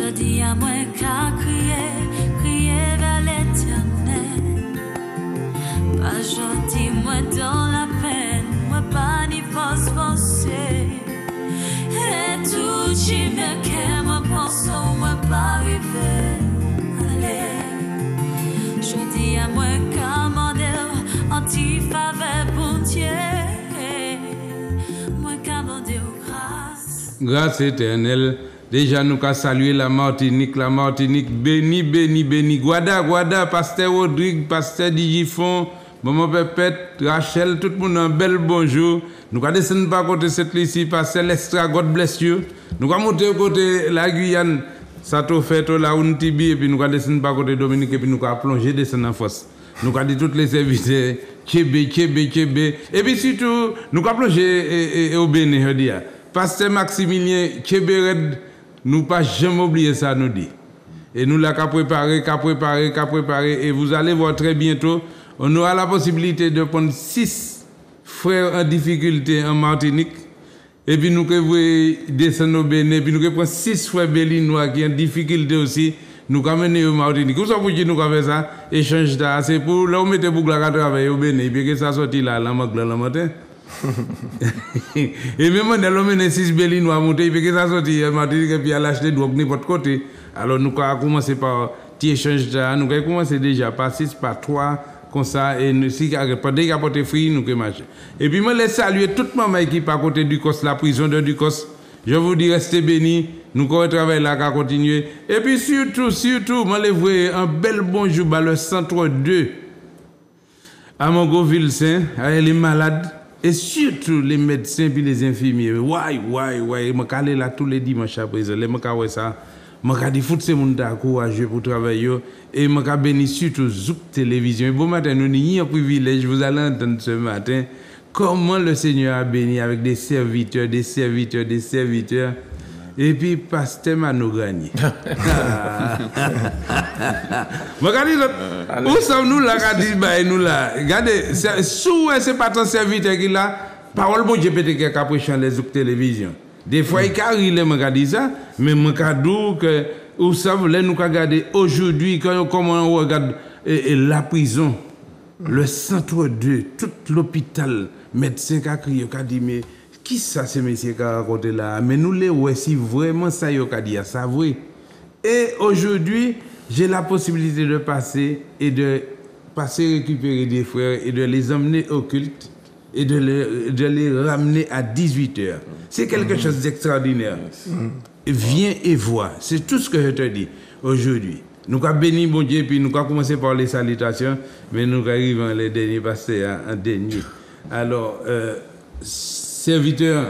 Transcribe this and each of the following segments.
Je dis à moi qu'à crier vers l'éternel. Pas je dis moi dans la peine, moi pas ni force forcée. Et tout qui me qu'aime, moi pense, moi pas arriver. Allez, je dis à moi qu'à m'en anti-faveur pour Dieu. Moi qu'à m'en grâce. Grâce éternelle. Déjà, nous avons salué la Martinique, béni, béni, béni. Guada, Pasteur Rodrigue, Pasteur Digifon, Maman Pépette, Rachel, tout le monde un bel bonjour. Nous allons descendre par côté cette ici, Pasteur Lestra, God bless you. Nous allons monter au côté la Guyane, Sato Feto, la Untibi, et puis nous allons descendre par côté Dominique, et puis nous allons plonger, descendre en force. Nous allons dire toutes les services, Tchébé. Et puis surtout, nous allons plonger au Bénin, je dis. Pasteur Maximilien, Tchébé, nous pas jamais oublier ça, nous dit. Et nous l'avons préparé, et vous allez voir très bientôt, on aura la possibilité de prendre 6 frères en difficulté en Martinique, et puis nous pouvons descendre au Bénin, et puis nous pouvons prendre 6 frères béninois qui ont en difficulté aussi, nous pouvons mener au Martinique. Vous savez que nous avons fait ça, échange d'art, c'est pour là où mettez pour la travailler au Bénin, et puis que ça sortit là, la matin. Et même on a l'homme 6 béninois monter, et puis que ça sortit, Martinique, et puis à l'acheter donc n'importe côté. Alors nous avons commencé par petit échange d'art, nous avons commencé déjà par 6, par 3, comme ça, et si dès qu'il y a porté fruit, nous pouvons marcher. Et puis, je laisse saluer toute ma maman qui est à côté du COS, la prison de Ducos. Je vous dis, restez bénis, nous allons travailler là, à continuer. Et puis, surtout, je les vois un bel bonjour à le centre 2, à Mongoville Saint, avec les malades, et surtout les médecins et les infirmiers. Ouais, je vais là tous les dimanches à présent, je vais ça. Je dis que ces gens sont courageux pour travailler et je bénis surtout Zouk Télévision. Et bon matin, nous avons un privilège, vous allez entendre ce matin, comment le Seigneur a béni avec des serviteurs. Et puis, Pasteur Mano gagné. Où sommes-nous là? Regardez, c'est pas ton serviteur qui l'a. Parole bon Dieu peut-être qu'il a prêché les Zouk Télévision. Des fois, il a dit ça, mais je dis que, vous savez, nous regardons aujourd'hui, comment on regarde la prison, le centre 2, tout l'hôpital, médecin qui a crié, qui a dit, mais qui ça, ces messieurs qui a raconté là? Mais nous, les ouais, si vraiment ça, il a dit, ça vrai. Et aujourd'hui, j'ai la possibilité de passer récupérer des frères et de les emmener au culte et de les ramener à 18h. C'est quelque chose d'extraordinaire. Viens et vois. C'est tout ce que je te dis aujourd'hui. Nous avons béni mon Dieu, puis nous avons commencé par les salutations, mais nous arrivons les derniers pasteurs en dernier. Alors, serviteur,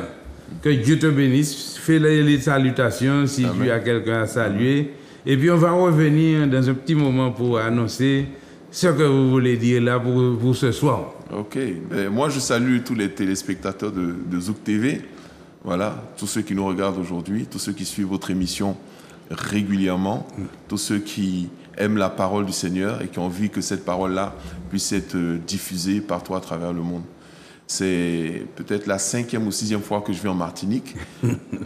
que Dieu te bénisse, fais les salutations si Amen. Tu as quelqu'un à saluer. Et puis on va revenir dans un petit moment pour annoncer ce que vous voulez dire là pour ce soir. Ok, moi je salue tous les téléspectateurs de Zouk TV, voilà, tous ceux qui nous regardent aujourd'hui, tous ceux qui suivent votre émission régulièrement, tous ceux qui aiment la parole du Seigneur et qui ont envie que cette parole-là puisse être diffusée partout à travers le monde. C'est peut-être la 5e ou 6e fois que je vais en Martinique.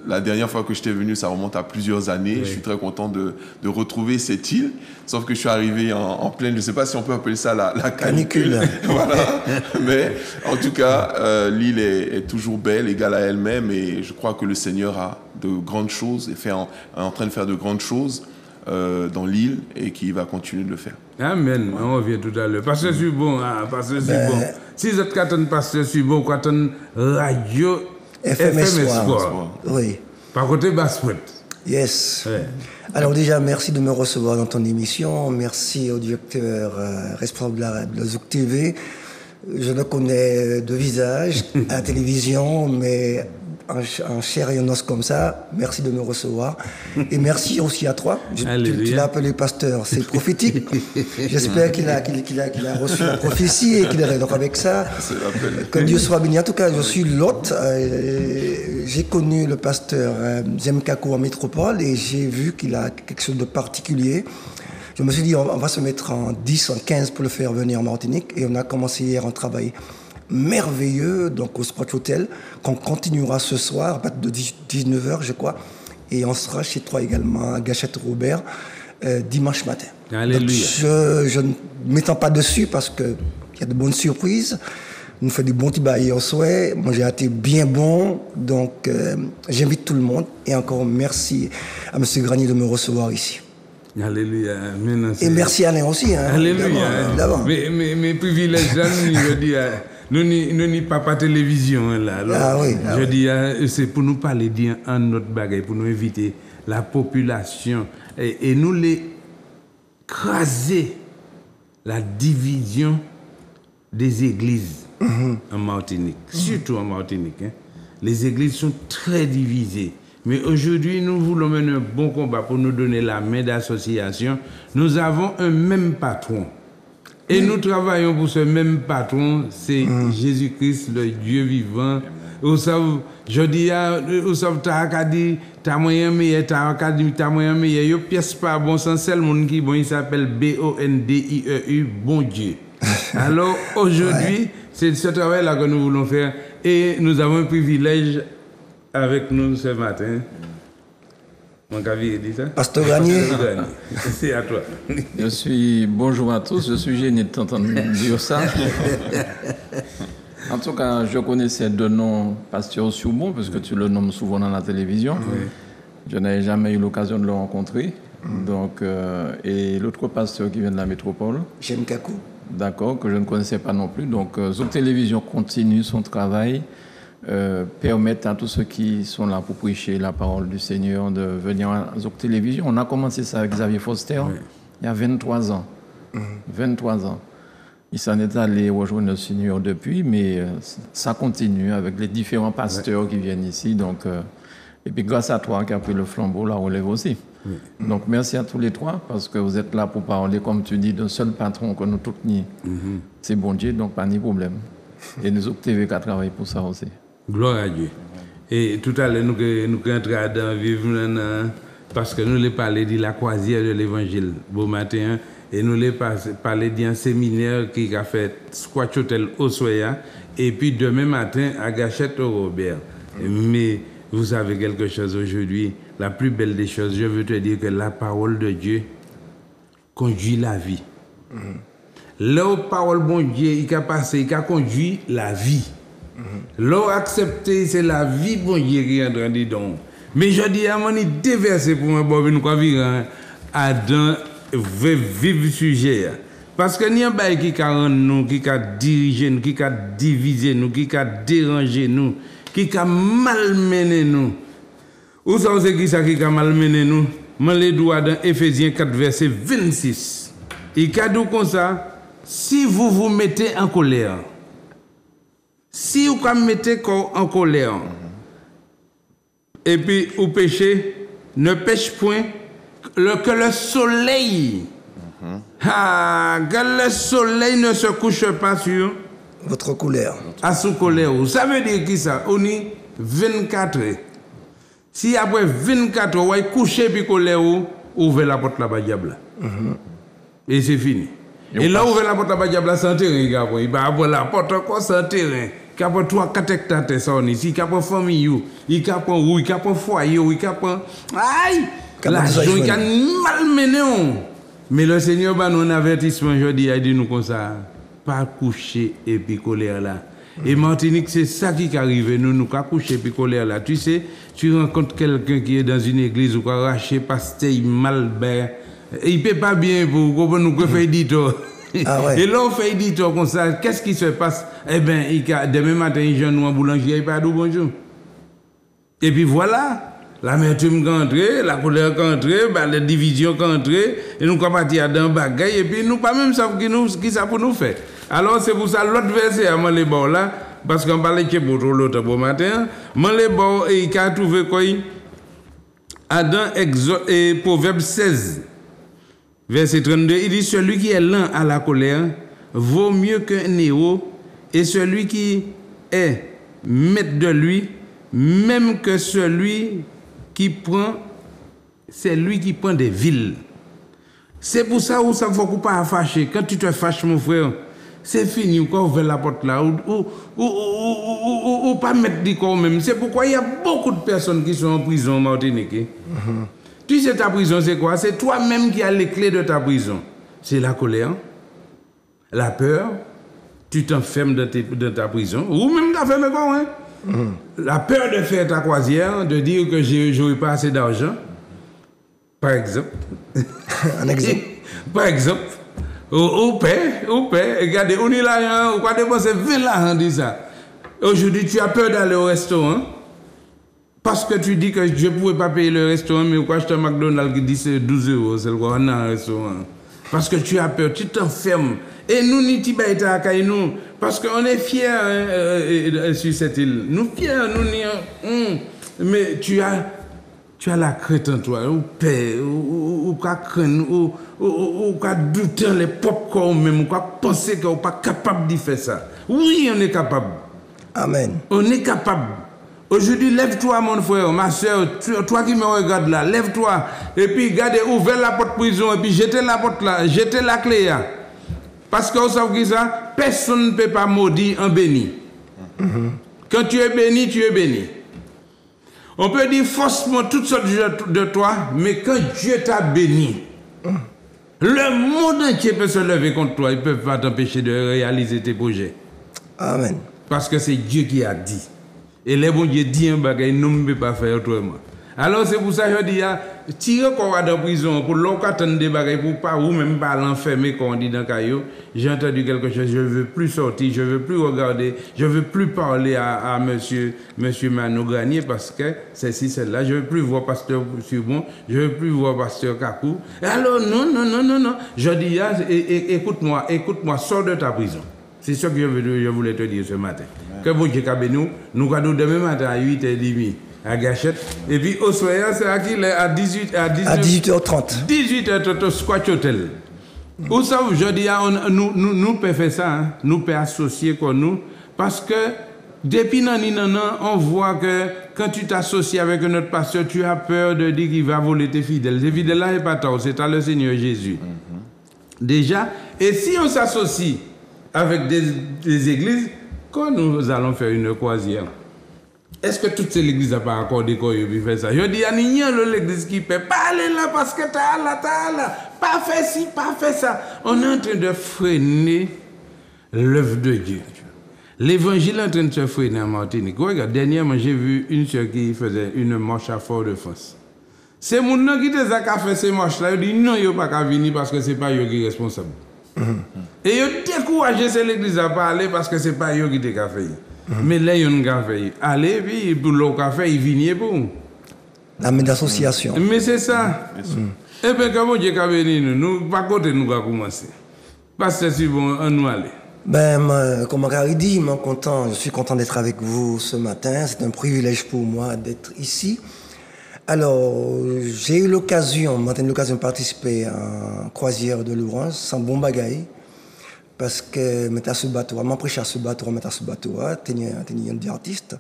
La dernière fois que j'étais venu, ça remonte à plusieurs années. Oui. Je suis très content de retrouver cette île. Sauf que je suis arrivé en pleine, je ne sais pas si on peut appeler ça la canicule. Voilà. Mais en tout cas, l'île est toujours belle, égale à elle-même. Et je crois que le Seigneur a de grandes choses, est en train de faire de grandes choses dans l'île et qui va continuer de le faire. Amen. On revient tout à l'heure. Pasteur Subon, Pasteur Subon. Si vous êtes un pasteur Subon, quand on radio FM Espoir. Oui. Par côté Basse-Pointe. Yes. Ouais. Alors déjà, merci de me recevoir dans ton émission. Merci au directeur responsable de Zouk TV. Je le connais de visage à la télévision, mais en chair et en os comme ça. Merci de me recevoir. Et merci aussi à toi. Tu l'as appelé pasteur. C'est prophétique. J'espère qu'il a reçu la prophétie et qu'il est donc avec ça. Que Dieu soit béni. En tout cas, je suis l'hôte. J'ai connu le pasteur Zemkako en métropole et j'ai vu qu'il a quelque chose de particulier. Je me suis dit, on va se mettre en 10, en 15 pour le faire venir en Martinique. Et on a commencé hier un travail merveilleux, donc au Spot Hotel, qu'on continuera ce soir, à partir de 19h, je crois. Et on sera chez toi également, à Gâchette Robert, dimanche matin. Alléluia. Donc, je ne m'étends pas dessus parce qu'il y a de bonnes surprises. On fait du bon petit bail hier soir. Moi, j'ai été bien bon. Donc, j'invite tout le monde. Et encore merci à M. Granier de me recevoir ici. Alléluia. Maintenant, et merci à Alain aussi. Hein, Alléluia. évidemment. Mais privilèges, là, je dis, nous n'y pas télévision là. Alors, je dis, c'est pour nous parler d'un notre bagage, pour nous inviter la population et nous les craser la division des églises en Martinique, surtout en Martinique. Hein. Les églises sont très divisées. Mais aujourd'hui, nous voulons mener un bon combat pour nous donner la main d'association. Nous avons un même patron. Et nous travaillons pour ce même patron, c'est Jésus-Christ, le Dieu vivant. Vous savez, je dis, vous savez, t'as moyen meilleur, t'as moyen meilleur. Il y a pièce pas bon sens, c'est le monde qui bon, il s'appelle BONDIEU, bon Dieu. Alors aujourd'hui, c'est ce travail-là que nous voulons faire. Et nous avons un privilège avec nous ce matin. Mon cavier dit ça. Pasteur Granier. C'est à toi. Bonjour à tous, je suis gêné de t'entendre dire ça. En tout cas, je connaissais deux noms, Pasteur Soubon, parce que tu le nommes souvent dans la télévision. Oui. Je n'avais jamais eu l'occasion de le rencontrer. Donc, et l'autre pasteur qui vient de la métropole. J'aime Kakou. D'accord, que je ne connaissais pas non plus. Donc, Zouk Télévision continue son travail. Permettent à tous ceux qui sont là pour prêcher la parole du Seigneur de venir à Zouk Télévision. On a commencé ça avec Xavier Foster il y a 23 ans. 23 ans. Il s'en est allé rejoindre le Seigneur depuis, mais ça continue avec les différents pasteurs qui viennent ici. Donc, et puis grâce à toi qui as pris le flambeau, la relève aussi. Donc merci à tous les trois parce que vous êtes là pour parler, comme tu dis, d'un seul patron que nous tous nions. C'est bon Dieu, donc pas de problème. Et nous Zouk TV qui travaillent pour ça aussi. Gloire à Dieu. Et tout à l'heure, nous entrons dans vivre parce que nous les parlé de la croisière de l'évangile. Beau matin, et nous les parlé d'un séminaire qui a fait Squat Hotel au Soya, et puis demain matin à Gâchette au Robert. Mais vous savez quelque chose aujourd'hui, la plus belle des choses, je veux te dire que la parole de Dieu conduit la vie. La parole bon Dieu, il a passé, il a conduit la vie. L'eau accepté, c'est la vie bon Dieu qui est en train de dire. Mais je dis à mon déversé pour moi, bon, nous avons Adam vivre sujet. Parce que n'y a pas qui a rendu nous, qui a dirigé nous, qui a divisé nous, qui a dérangé nous, qui a malmené nous. Où ça c'est qui ça qui a malmené nous? Je les dois dans Éphésiens 4, verset 26. Il a dit comme ça, si vous vous mettez en colère, si vous vous mettez en colère, et puis vous péchez, ne pêche point que le soleil. Que le soleil ne se couche pas sur votre colère. À sous colère. Ça veut dire qui ça? On est 24 heures. Si après 24 heures, vous couchez puis colère, ouvrez la porte là-bas, diable. Et c'est fini. Et là, ouvrez la porte là-bas, diable, sans terrain. Il va avoir la porte encore sans terrain. Il y a 3-4 hectares de ça ici. Il y a pas famille, il y a pas roue, il y a pas foyer, il y a pas. Aïe! L'argent, il y a malmené. Mais le Seigneur, bah, nous, un avertissement aujourd'hui, il dit nous comme ça. Pas coucher et puis colère là. Et Martinique, c'est ça qui arrive. Nous pas coucher et puis colère là. Tu sais, tu rencontres quelqu'un qui est dans une église ou qui a arraché pasteur mal ben. Il ne peut pas bien pour nous faire éditeur. Ah ouais. Et là, on fait éditeur comme ça. Qu'est-ce qui se passe? Eh bien, demain matin, il jeune en boulanger, il pas de bonjour. Et puis voilà. L'amertume qui entre, la colère qui entre, bah, la division qui entre, et nous sommes partis dans un bagage, et puis nous pas même savoir qui ça pour nous faire. Alors c'est pour ça l'autre verset à moi les bords là, parce qu'on parlait de pour l'autre bon matin, moi les bords et il a trouvé quoi? Adam et Proverbe 16, verset 32, il dit celui qui est lent à la colère vaut mieux qu'un héros, et celui qui est maître de lui, même que celui qui prend, c'est lui qui prend des villes. C'est pour ça où ça ne faut pas fâcher. Quand tu te fâches, mon frère, c'est fini, quand on ouvre la porte là, ou pas mettre du corps même. C'est pourquoi il y a beaucoup de personnes qui sont en prison en Martinique. Tu sais, ta prison, c'est quoi? C'est toi-même qui as les clés de ta prison. C'est la colère, la peur, tu t'enfermes dans ta prison, ou même tu as fait quoi, hein? La peur de faire ta croisière, de dire que je n'aurai pas assez d'argent, par exemple. Un exemple. Par exemple, au paix, regardez, on est là, on va dépenser 20 là, on dit ça. Aujourd'hui, tu as peur d'aller au restaurant, parce que tu dis que je ne pouvais pas payer le restaurant, mais pourquoi acheter un McDonald's qui dit c'est 12 €, c'est le quoi, on a un restaurant. Parce que tu as peur, tu t'enfermes. Et nous, nous, parce qu'on est fiers sur cette île. Nous fiers, mais tu as la crainte en toi, ou paix, ou craindre, ou douter les propres corps même, ou penser qu'on n'est pas capable de faire ça. Oui, on est capable. Amen. On est capable. Aujourd'hui, lève-toi, mon frère, ma soeur, toi qui me regardes là, lève-toi. Et puis, regardez, ouvrez la porte prison, et puis jetez la porte là, jetez la clé là. Parce que vous savez ça, personne ne peut pas maudire un béni. Quand tu es béni, tu es béni. On peut dire forcément toutes sortes de toi, mais quand Dieu t'a béni, le monde entier peut se lever contre toi, ils ne peuvent pas t'empêcher de réaliser tes projets. Amen. Parce que c'est Dieu qui a dit. Et les bons Dieu disent un bagage, nous ne pouvons pas faire autrement. Alors c'est pour ça que je dis, tirer qu'on va dans prison pour l'occasion des bagages, pour pas ou même pas l'enfermer quand on dit dans le caillou. J'ai entendu quelque chose, je ne veux plus sortir, je ne veux plus regarder, je ne veux plus parler à monsieur Mano Granier parce que c'est ci, c'est là. Je ne veux plus voir pasteur Subon, je ne veux plus voir pasteur Kakou. Alors non. Je dis, écoute-moi, sors de ta prison. C'est ce que je voulais te dire ce matin. Amen. Que bon Dieu nous allons demain matin à 8h30 à Gachette. Et puis au soir, c'est à 18h30. 18h30 Squat Hotel. Où ça, je dis, nous pouvons faire ça, hein? Nous pouvons associer comme nous. Parce que depuis on voit que quand tu t'associes avec notre pasteur, tu as peur de dire qu'il va voler tes fidèles. Ces fidèles-là, n'est pas tard, c'est à le Seigneur Jésus. Déjà, et si on s'associe avec des églises, quand nous allons faire une croisière, est-ce que toutes ces églises n'ont pas accordé qu'on puisse faire ça? Je dis, il y a l'église qui peut pas aller là parce que t'as là, pas faire ci, pas faire ça. On est en train de freiner l'œuvre de Dieu. L'évangile est en train de se freiner en Martinique. Regarde, dernièrement, j'ai vu une soeur qui faisait une marche à Fort-de-France. C'est mon nom qui a fait ces marches-là. Il dit non, il n'y a pas qu'à venir parce que ce n'est pas eux qui sont responsables. Et ils ont découragé l'église à parler parce que ce n'est pas eux qui ont fait. Mais là, ils ont fait. Allez, puis pour le café, ils viennent pour. La main d'association. Mais c'est ça. Et bien, comment Dieu a venu, nous, par côté, nous allons commencer. Parce que c'est bon, on nous aller. Ben, comme Gary dit, je suis content d'être avec vous ce matin. C'est un privilège pour moi d'être ici. Alors, j'ai eu l'occasion de participer à une croisière de Laurence, sans bon bagaille, parce que je suis prêché à ce bateau, des artistes.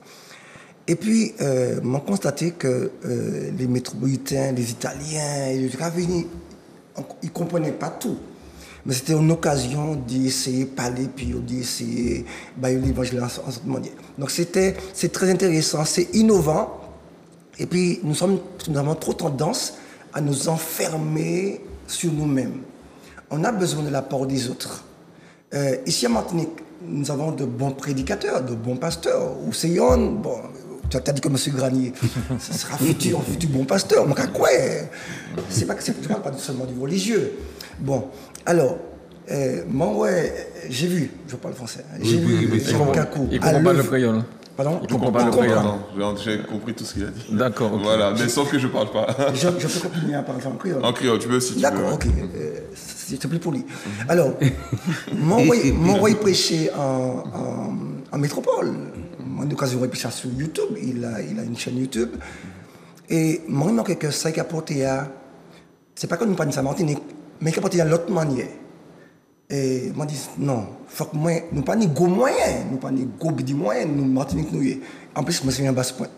Et puis, j'ai constaté que les métropolitains, les Italiens, ils ne comprenaient pas tout. Mais c'était une occasion d'essayer de parler, puis d'essayer de l'évangile en ce moment. Donc, c'est très intéressant, c'est innovant. Et puis, nous avons trop tendance à nous enfermer sur nous-mêmes. On a besoin de la parole des autres. Ici à Martinique, nous avons de bons prédicateurs, de bons pasteurs. Ou Seyon, bon, tu as dit que M. Granier, ce sera un futur bon pasteur. Mais quoi? Je ne parle pas seulement du religieux. Bon, alors, moi, j'ai vu, je parle français, j'ai vu Jean Kakou. Il ne comprend pas le créole. Pardon? Il ne comprend pas le créole. J'ai compris tout ce qu'il a dit. D'accord. Okay. Voilà, mais sauf que je ne parle pas. Je peux continuer à parler en créole. En créole, tu veux si tu veux. D'accord, ok. C'est plus poli. Alors, mon roi prêchait en métropole. Moi, en occasion, il prêchait sur YouTube. Il a une chaîne YouTube. Et moi, il manque que ça qui a apporté à. C'est pas que nous parlons de ça Martinique, mais qui a apporté à l'autre manière. Et moi, je dis non, faut que moi, nous pas ni gros moyens, nous pas ni gros bidi moyens, nous Martinique nous y. En plus, moi, c'est une basse pointe.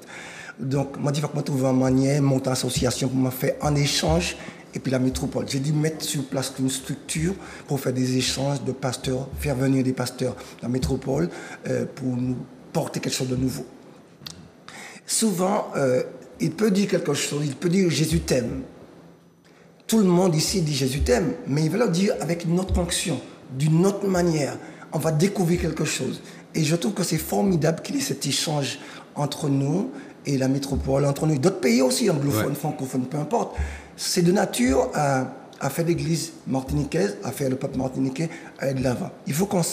Donc, moi, je dis faut que moi trouve une manière, monter une association pour me faire en échange et puis la métropole. J'ai dû mettre sur place une structure pour faire des échanges de pasteurs, faire venir des pasteurs de la métropole pour nous porter quelque chose de nouveau. Souvent, il peut dire quelque chose, il peut dire « Jésus t'aime ». Tout le monde ici dit « Jésus t'aime », mais il va le dire avec une autre fonction, d'une autre manière. On va découvrir quelque chose. Et je trouve que c'est formidable qu'il y ait cet échange entre nous et la métropole, entre nous et d'autres pays aussi, anglophones, francophones, peu importe. C'est de nature à faire l'Église martiniquaise, à faire le peuple martiniquais aller de l'avant. Il faut qu'on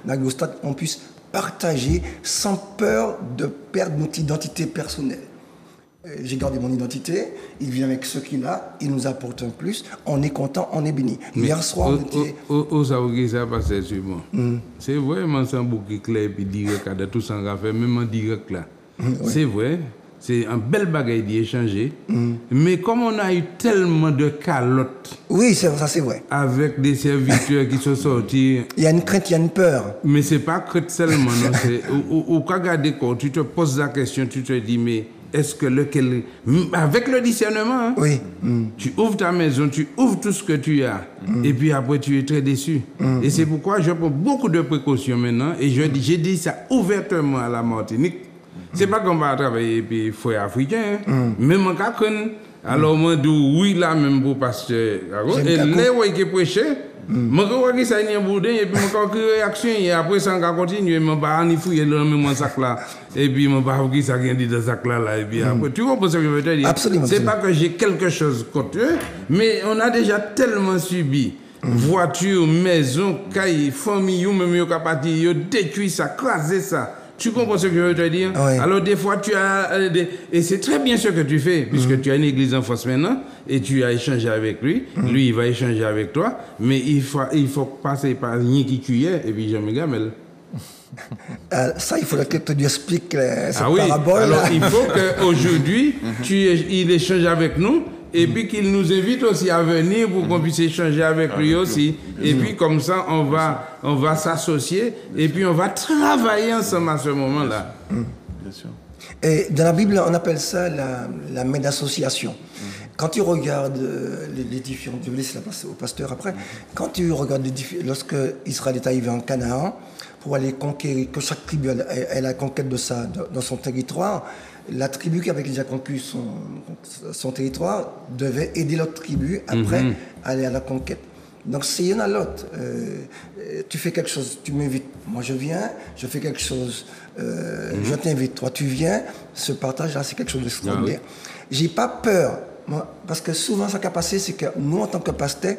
arrive au stade où on puisse partager sans peur de perdre notre identité personnelle. J'ai gardé mon identité, il vient avec ce qu'il a, il nous apporte un plus, on est content, on est béni. Hier soir, on était... C'est vraiment un bouquet clair et direct, de tout ça qu'on fait, même en direct là. C'est vrai, c'est un bel bagage d'échanger, mais comme on a eu tellement de calottes... Oui, ça c'est vrai. Avec des serviteurs qui sont sortis... Il y a une crainte, il y a une peur. Mais c'est pas crainte seulement, non, c'est... Ou quand regarder quand tu te poses la question, tu te dis, mais... Est-ce que lequel... Avec le discernement, hein, oui. Tu ouvres ta maison, tu ouvres tout ce que tu as, et puis après tu es très déçu. Et c'est pourquoi je prends beaucoup de précautions maintenant, et j'ai dit ça ouvertement à la Martinique. C'est pas qu'on va travailler et puis frères africains, même en cas alors moi dis oui là même pour pasteur, et les ouais qui prêcher. Je crois que ça y est un boudin et puis je crois que réaction et après ça on va continuer mais pas ni fouiller le même sac là et puis je pas qui ça vient dans sac là et puis après tu comprends ce que je veux te dire. Absolument. C'est pas que j'ai quelque chose contre eux mais on a déjà tellement subi voiture, maison, caille, famille ou même yo capati yo détruit ça, craser ça. Tu comprends ce que je veux te dire? Oui. Alors des fois tu as et c'est très bien ce que tu fais puisque tu as une église en France maintenant et tu as échangé avec lui, lui il va échanger avec toi, mais il faut passer par rien qui tu es et puis jamais gamel. Ça il faudrait que tu lui expliques cette oui. parabole. Alors il faut qu'aujourd'hui il échange avec nous. Et puis qu'il nous invite aussi à venir pour qu'on puisse échanger avec lui aussi. Et puis comme ça, on va s'associer et puis on va travailler ensemble à ce moment-là. Bien sûr. Et dans la Bible, on appelle ça la main d'association. Quand tu regardes les différents... Je vais laisser la place au pasteur après. Quand tu regardes lorsque Israël est arrivé en Canaan, pour aller conquérir, que chaque tribu ait la conquête de ça dans son territoire, la tribu qui avait déjà conquis son territoire devait aider l'autre tribu après aller à la conquête. Donc c'est y'en a l'autre. Tu fais quelque chose, tu m'invites, moi je viens, je fais quelque chose, je t'invite, toi tu viens. Ce partage-là, c'est quelque chose d'extraordinaire. J'ai pas peur, moi, parce que souvent ce qui a passé, c'est que nous en tant que pasteurs,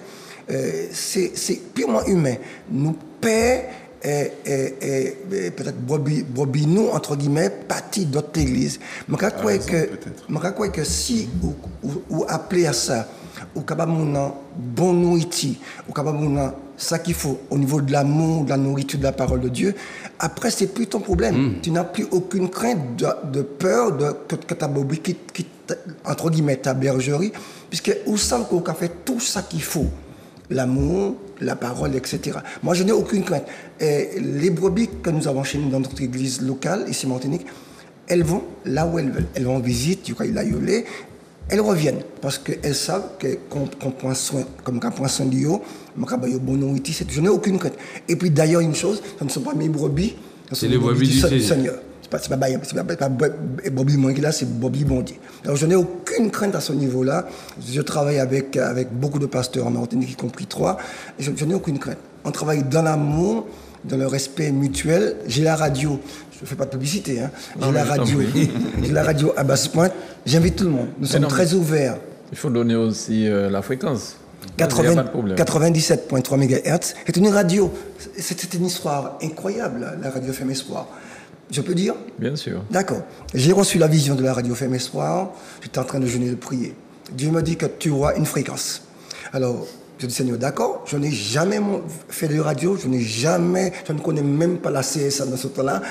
c'est purement humain. Nous pères et peut-être Bobby nous entre guillemets partie d'autres églises. Je crois que si ou appeler à ça ou capable bon nourriture ou capable ça qu'il faut au niveau de l'amour, de la nourriture, de la parole de Dieu, après c'est plus ton problème. Tu n'as plus aucune crainte de peur que ta Bobby quitte entre guillemets ta bergerie, puisque où semble qu'on a fait tout ça qu'il faut. L'amour, la parole, etc. Moi, je n'ai aucune crainte. Et les brebis que nous avons chez nous dans notre église locale, ici en Martinique, elles vont là où elles veulent. Elles vont en visite, tu vois, il a yolé, elles reviennent parce qu'elles savent qu'on prend soin, comme qu'on prend soin de eux, bon nourriture, je n'ai aucune crainte. Et puis d'ailleurs, une chose, ce ne sont pas mes brebis, c'est les brebis du Seigneur. C'est pas Bobby moi qui là, c'est Bobby Bondier. Alors je n'ai aucune crainte à ce niveau-là. Je travaille avec beaucoup de pasteurs en Martinique, y compris 3. Et je n'ai aucune crainte. On travaille dans l'amour, dans le respect mutuel. J'ai la radio. Je ne fais pas de publicité. Hein. J'ai la radio à basse pointe. J'invite tout le monde. Nous sommes très ouverts. Il faut donner aussi la fréquence. 97.3 MHz. C'est une radio. C'était une histoire incroyable, la radio FM Espoir. Je peux dire? Bien sûr. D'accord. J'ai reçu la vision de la radio FM Espoir. J'étais en train de jeûner et de prier. Dieu me dit que tu auras une fréquence. Alors, je dis Seigneur, d'accord, je n'ai jamais fait de radio, je ne connais même pas la CSA dans ce temps-là.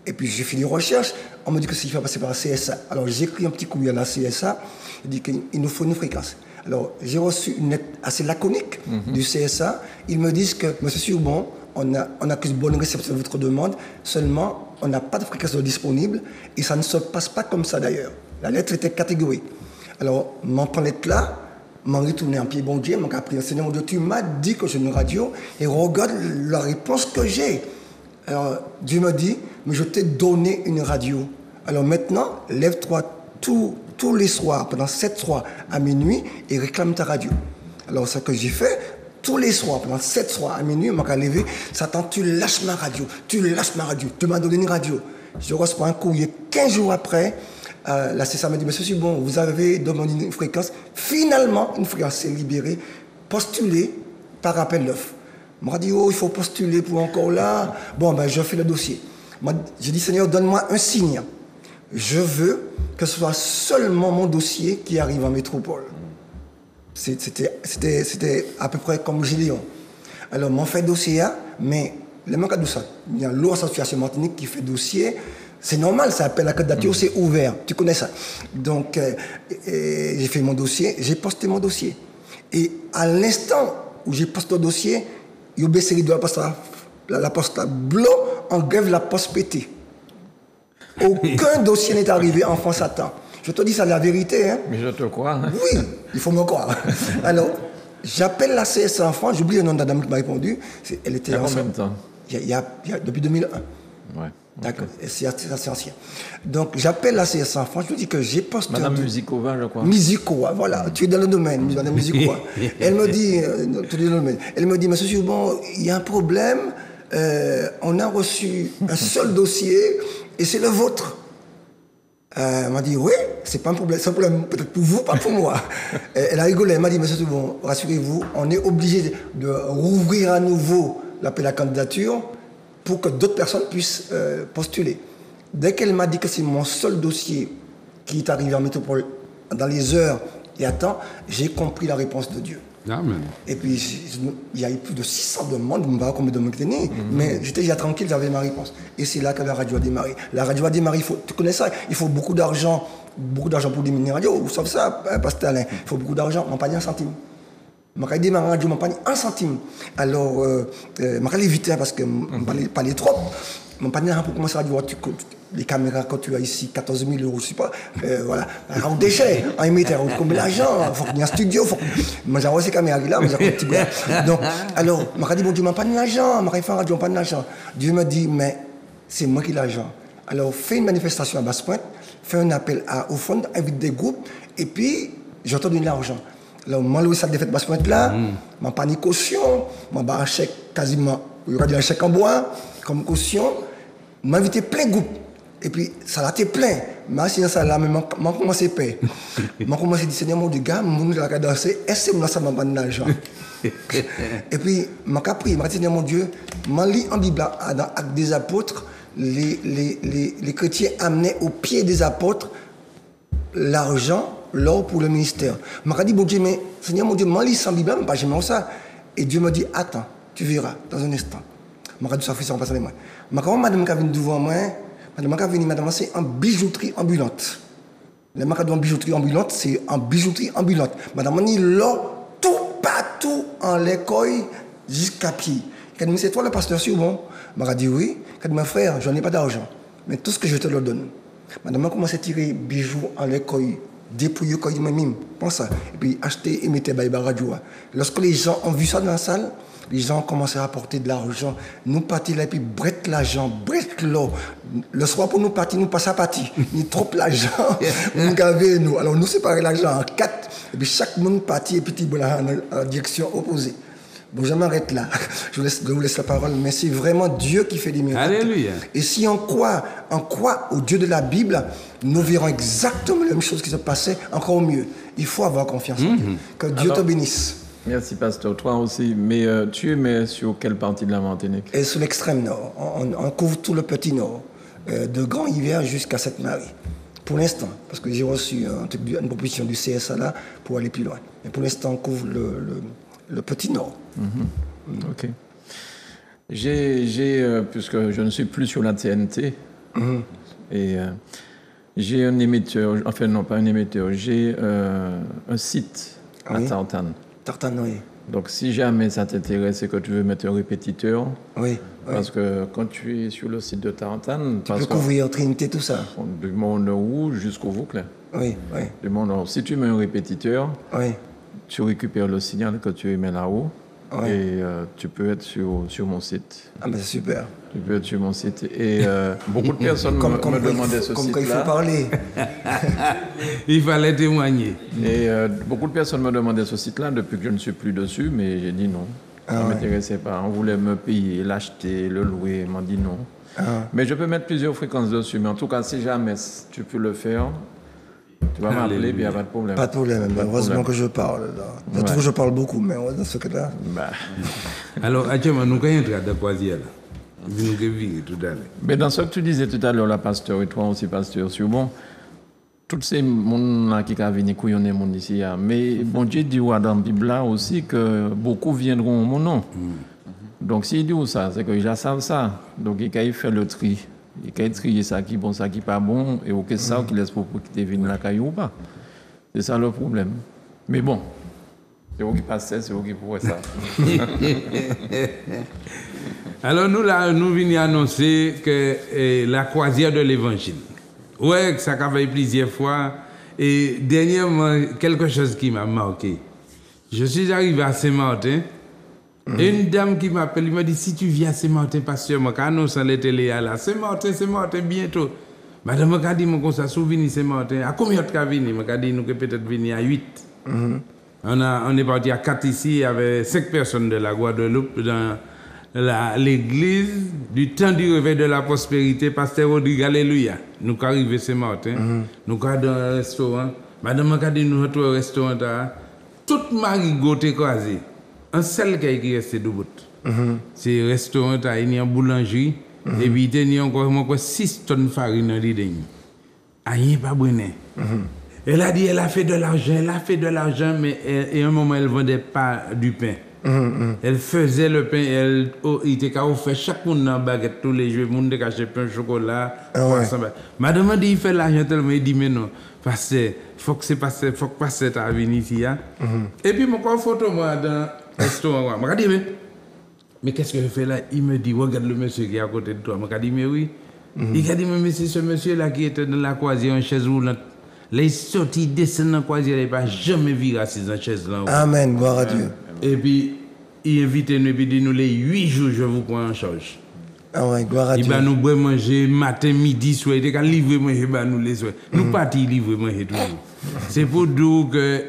Et puis j'ai fait des recherches. On me dit que s'il faut passer par la CSA. Alors j'écris un petit courrier à la CSA. Il dit qu'il nous faut une fréquence. Alors j'ai reçu une lettre assez laconique du CSA. Ils me disent que, monsieur Surbon, on accuse bonne réception de votre demande, seulement on n'a pas de fréquence disponible et ça ne se passe pas comme ça d'ailleurs. La lettre était catégorique. Alors, m'en prends lettre là, Je suis retourné en pied, bon Dieu, je pris Seigneur mon Dieu, tu m'as dit que j'ai une radio et regarde la réponse que j'ai. Alors Dieu me dit, mais je t'ai donné une radio. Alors maintenant, lève-toi tous les soirs, pendant 7 soirs à minuit et réclame ta radio. Alors ce que j'ai fait, tous les soirs, pendant 7 soirs à minuit, je me levé, Satan, tu lâches ma radio, tu m'as donné une radio. Je reçois un courrier 15 jours après. La CSA m'a dit, monsieur, c'est bon, vous avez demandé une fréquence. Finalement, une fréquence s'est libérée, postulée par appel d'offres. Je me dit, oh, il faut postuler pour encore là. Bon, ben, je fais le dossier. J'ai dit, Seigneur, donne-moi un signe. Je veux que ce soit seulement mon dossier qui arrive en métropole. C'était à peu près comme Gédéon. Alors, mon fait dossier, mais le manque de ça. Il y a l'autre association Martinique qui fait dossier. C'est normal, ça appelle la candidature, c'est ouvert. Tu connais ça. Donc, j'ai fait mon dossier, j'ai posté mon dossier. Et à l'instant où j'ai posté le dossier, il y a baissé la poste bleu en grève la poste pétée. Aucun dossier n'est arrivé en France à temps. Je te dis ça, la vérité. Hein. Mais je te crois. Hein. Oui, il faut me croire. Alors, j'appelle la CSA en France, j'oublie le nom de la dame qui m'a répondu. Elle était il y a combien de temps? Il y a depuis 2001. Ouais. D'accord, c'est assez ancien. Donc j'appelle la CSA en France, je lui dis que j'ai posté. Madame Musicova, je crois. Musicova, voilà, tu es dans le domaine, Madame Musicova. Elle me dit, tu es dans le domaine. Elle me dit, monsieur Subon, il y a un problème, on a reçu un seul dossier et c'est le vôtre. Elle m'a dit, oui, c'est pas un problème, c'est un problème peut-être pour vous, pas pour moi. Elle a rigolé, elle m'a dit, monsieur Subon, rassurez-vous, on est obligé de rouvrir à nouveau l'appel à candidature pour que d'autres personnes puissent postuler. Dès qu'elle m'a dit que c'est mon seul dossier qui est arrivé en métropole dans les heures et à temps, j'ai compris la réponse de Dieu. Amen. Et puis, il y a eu plus de 600 demandes, je ne sais pas combien de demandes tenir, mais j'étais déjà tranquille, j'avais ma réponse. Et c'est là que la radio a démarré. La radio a démarré, tu connais ça, il faut beaucoup d'argent pour démarrer une radio, vous savez ça, Pasteur Alain, il faut beaucoup d'argent, on n'a pas dit un centime. Je vais démarrer ma radio, je n'ai pas dit un centime. Alors, je vais éviter parce que je ne parlais trop. Je ne vais pas dire pour commencer la radio, les caméras quand tu as ici, 14 000 €, je ne sais pas. Voilà, un déchet, un émetteur, combien d'argent, il faut qu'il y ait un studio. Moi, j'ai reçu ces caméras-là, mais j'ai un petit peu. Donc, alors, je me dit, bon Dieu, je n'ai pas d'argent, je vais faire radio, je n'ai pas d'argent. Dieu me dit, mais c'est moi qui ai l'argent. Alors, fais une manifestation à Basse-Pointe, fais un appel au fond, invite des groupes, et puis, je te donne l'argent. Alors, moi, le sac de fête Basse-Pointe là, je n'ai pas de caution, je n'ai un chèque quasiment, il y aura un chèque en bois, comme caution. Je m'ai invité plein de groupes. Et puis, ça l'a été plein. Mais si ça là, je commencé à payer. Je commencé à dire, Seigneur, mon Dieu, gars, je vais danser, est-ce que ça m'a pas d'argent? Et puis, je m'ai pris, je dit, Seigneur, mon Dieu, je lis en Bible, dans Actes des Apôtres, les chrétiens amenaient au pied des apôtres l'argent, l'or pour le ministère. Je me dit, bon Dieu, mais Seigneur, mon Dieu, je lis en Bible, je ne pas jamais ça. Et Dieu me dit, attends, tu verras, dans un instant. Je me dit, ça fait ça, on passe les mains. Mais quand madame qui vient devant moi, madame, c'est en bijouterie ambulante. Le magasin en bijouterie ambulante, c'est en bijouterie ambulante. Madame, on est là, tout partout en l'école jusqu'à pied. Quand elle me dit, c'est toi le pasteur, c'est bon? Je me dit, oui. Quand mon frère, je n'ai pas d'argent, mais tout ce que je te le donne. Madame a commencé à tirer bijoux en l'école, dépouiller quand il m'a mis, pense ça. Et puis acheter et mettre la radio. Lorsque les gens ont vu ça dans la salle, les gens ont commencé à apporter de l'argent. Nous partions là, et puis brette l'argent, brette l'eau. Le soir, pour nous partir, nous passons à partir. Nous trop l'argent, nous gavons nous. Alors nous séparons l'argent en 4, et puis chaque monde partit et puis en direction opposée. Bon, je m'arrête là. Je vous laisse la parole, mais c'est vraiment Dieu qui fait des miracles. Alléluia. Et si on croit au Dieu de la Bible, nous verrons exactement la même chose qui se passait, encore mieux. Il faut avoir confiance en Dieu. Que Dieu te bénisse. Merci, pasteur. Toi aussi. Mais tu es mais sur quelle partie de la Martinique? Et sur l'extrême nord. On couvre tout le petit nord, de Grand Hiver jusqu'à Sainte-Marie. Pour l'instant, parce que j'ai reçu une proposition du CSA là pour aller plus loin. Mais pour l'instant, on couvre le petit nord. Ok. Puisque je ne suis plus sur la TNT, et j'ai un émetteur, enfin non pas un émetteur, j'ai un site à Tartane. Tartane, oui. Donc si jamais ça t'intéresse et que tu veux mettre un répétiteur, parce que quand tu es sur le site de Tartane... Tu peux couvrir Trinité, tout ça. Du Monde Rouge jusqu'au Vauclin. Oui. Du Monde Rouge. Si tu mets un répétiteur... tu récupères le signal que tu émets là-haut. Ouais. Et tu peux être sur mon site. Ah, mais c'est super. Tu peux être sur mon site. Et beaucoup de personnes me demandaient ce comme site-là. quand il faut parler. Il fallait témoigner. Et beaucoup de personnes me demandaient ce site-là depuis que je ne suis plus dessus, mais j'ai dit non. Ça ne m'intéressait pas. On voulait me payer, l'acheter, le louer. Ils m'ont dit non. Mais je peux mettre plusieurs fréquences dessus. Mais en tout cas, si jamais tu peux le faire, tu vas m'appeler, puis il n'y a pas de problème. Pas de problème. Heureusement que je parle. Je trouve que je parle beaucoup, mais dans ce cas-là. Alors, actuellement, nous avons un train de croisière. Nous avons vu tout à l'heure. Mais dans ce que tu disais tout à l'heure, la pasteur, et toi aussi, pasteur, sur bon, tous ces gens qui ont venu couillonner mon ici, mais bon Dieu dit dans la Bible aussi que beaucoup viendront au mon nom. Donc s'il dit ça, c'est qu'ils savent ça. Donc il fait le tri. Il peut trier ça qui est bon, ça qui n'est pas bon, et auquel ça qui laisse pour quitter venir la caillou ou pas. C'est ça le problème. Mais bon, c'est eux qui passent, c'est eux qui pourraient ça. Alors nous venons annoncer que la croisière de l'évangile. Ouais, ça a fait plusieurs fois. Et dernièrement, quelque chose qui m'a marqué. Je suis arrivé à Saint-Martin. Et une dame qui m'appelle, il m'a dit, si tu viens à Saint-Martin, pasteur, je annonce à la télé, là, Saint-Martin, bientôt. Madame m'a dit, comme ça, souvenir Saint-Martin. À combien de cas venir? M'a dit, nous peut-être venir à 8. On est parti à 4 ici, il y avait 5 personnes de la Guadeloupe dans l'église du temps du réveil de la prospérité, pasteur Rodrigue, alléluia. Nous sommes arrivés à Saint-Martin, nous sommes dans un restaurant. Madame m'a dit, nous sommes au restaurant, toute ma rigote croisée. Un seul qui est resté debout. C'est le restaurant, il y a une boulangerie, et puis il y a encore 6 tonnes de farine dans l'idée. Il n'y a pas brûlé. Elle a dit elle a fait de l'argent, mais à un moment, elle ne vendait pas du pain. Elle faisait le pain, il était fait chaque monde dans la baguette tous les jours, le monde a acheté pain, chocolat. Madame a dit il fait l'argent tellement, il dit mais non, parce que faut que passer à venir ici. Et puis, mon photo moi dans le restaurant, je me dis mais qu'est-ce que je fais là? Il me dit regarde le monsieur qui est à côté de toi. Je me dis mais oui. Il a dit mais c'est ce monsieur là qui était dans la croisière en chaise roulante. Les sorties descendent dans la croisière, il n'a jamais vu assis dans la chaise là. Amen, gloire à Dieu. Et puis, il invite nous et puis dit nous les 8 jours, je vous prends en charge. Ah ouais, gloire à Dieu. Il va nous manger matin, midi, soir. Il va livrer manger, nous les soirs. Nous partis livrer manger toujours. C'est pour dire que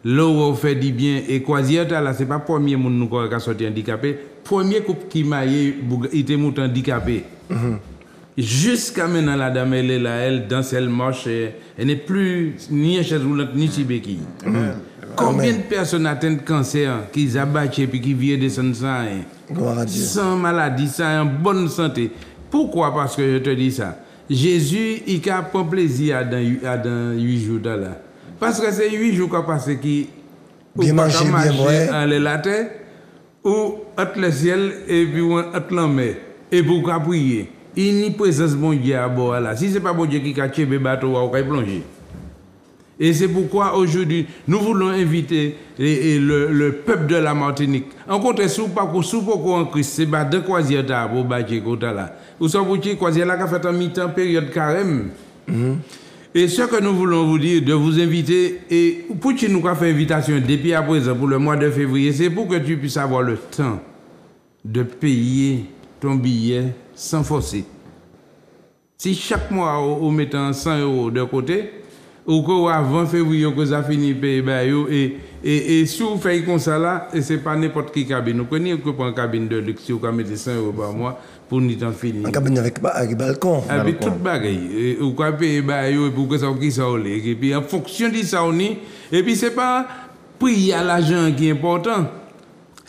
l'eau fait du bien. Et croisière, là, c'est pas le premier monde qui a sorti handicapé. Premier couple qui m'a il était handicapé. Jusqu'à maintenant, la dame, elle est là, elle danse, elle marche. Elle n'est plus ni en chaise roulante, ni si béquille. Combien de personnes atteignent cancer, qui abattent et qui viennent descendre sans rien? Gloire à Dieu. Sans maladie, sans bonne santé. Pourquoi? Parce que je te dis ça. Jésus, il a pris plaisir dans 8 jours là. Parce que c'est 8 jours qu'on passe qui bien manger, bien boire. Aller la terre, ou entre le ciel, et puis entre la mer. Et pour prier. Il n'y a pas présence bon Dieu à bord là. Si ce n'est pas bon Dieu qui a tué le bateau, on va plonger. Et c'est pourquoi aujourd'hui, nous voulons inviter le peuple de la Martinique. En contre, sous pourquoi en Christ, c'est pas deux croisières pour bâtir là. Vous savez, pour croisière là qui a fait en mi-temps période carême. Et ce que nous voulons vous dire, de vous inviter, et pour que nous avons fait invitation depuis à présent pour le mois de février, c'est pour que tu puisses avoir le temps de payer ton billet sans forcer. Si chaque mois, on met 100 € de côté, ou qu'avant février, que ça finit payer, et si vous faites comme ça là, et c'est pas n'importe qui cabine. Nous connaissons que pour une cabine de luxe, vous mettez 100 € par mois pour nous en finir. Une cabine avec balcon. Avec toute bagaille. Vous pouvez payer pour que ça qui et puis en fonction de ça, et puis c'est pas prier à l'argent qui est important.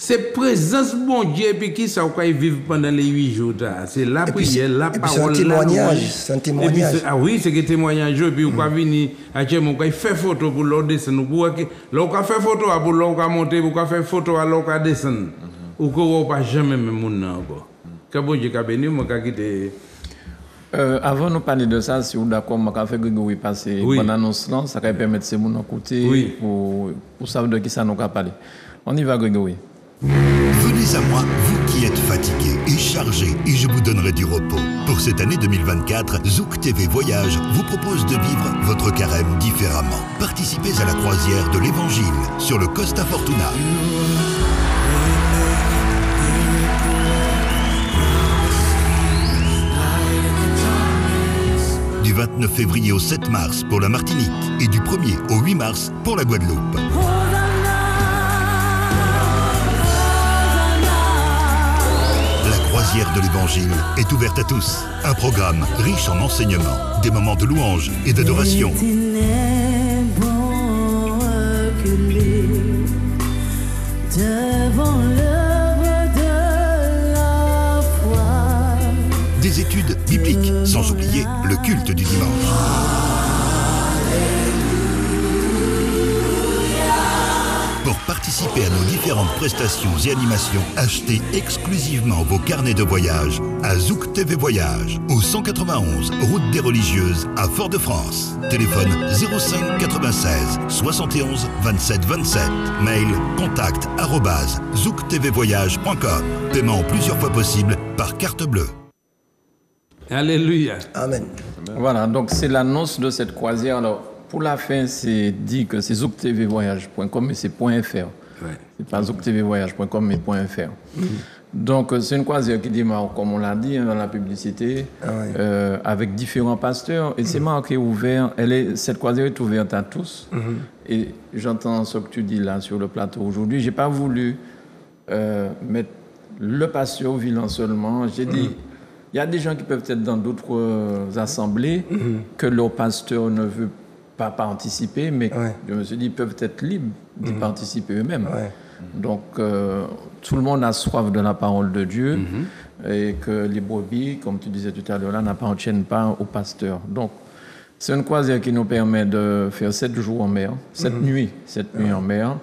C'est présence bon Dieu et puis qui ça qu'on vivre pendant les 8 jours. C'est la prière, la parole, c'est un témoignage. C'est un témoignage. Ah oui, c'est un témoignage. Et puis on va venir à faire photo pour l'autre descendre. On va faire photo pour l'autre monter, on va faire photo à l'autre descendre. Ou qu'on va pas jamais même mon encore. Que bon Dieu a béni, moi qui quitter. Avant de parler de ça, si vous êtes d'accord, je vais faire Grégory passer une bonne annonce là, ça va permettre de nous écouter pour savoir de qui ça nous a parlé. On y va, Grégory. Venez à moi, vous qui qui êtes fatigué et chargé et je vous donnerai du repos. Pour cette année 2024, Zouk TV Voyage vous propose de vivre votre carême différemment. Participez à la croisière de l'Évangile sur le Costa Fortuna. Du 29 février au 7 mars pour la Martinique et du 1er au 8 mars pour la Guadeloupe. La croisière de l'Évangile est ouverte à tous. Un programme riche en enseignements, des moments de louange et d'adoration. Des études bibliques, sans oublier le culte du dimanche. Pour participer à nos différentes prestations et animations, achetez exclusivement vos carnets de voyage à Zouk TV Voyage, au 191 route des Religieuses à Fort-de-France. Téléphone 05 96 71 27 27. Mail contact@zouktvvoyage.com. Paiement en plusieurs fois possible par carte bleue. Alléluia. Amen. Voilà, donc c'est l'annonce de cette croisière. Alors, pour la fin, c'est dit que c'est zouktvvoyage.com, mais c'est .fr. Ouais. C'est pas zouktvvoyage.com, mais .fr. Donc, c'est une croisière qui démarre, comme on l'a dit dans la publicité, avec différents pasteurs. Et c'est marqué ouvert. Cette croisière est ouverte à tous. Et j'entends ce que tu dis là sur le plateau aujourd'hui. J'ai pas voulu mettre le pasteur Vilan seulement. J'ai dit... Il y a des gens qui peuvent être dans d'autres assemblées que leur pasteur ne veut pas participer, mais je me suis dit, ils peuvent être libres d'y participer eux-mêmes. Donc, tout le monde a soif de la parole de Dieu et que les brebis, comme tu disais tout à l'heure, là, n'appartiennent pas au pasteur. Donc, c'est une croisière qui nous permet de faire 7 jours en mer, 7 nuits en mer.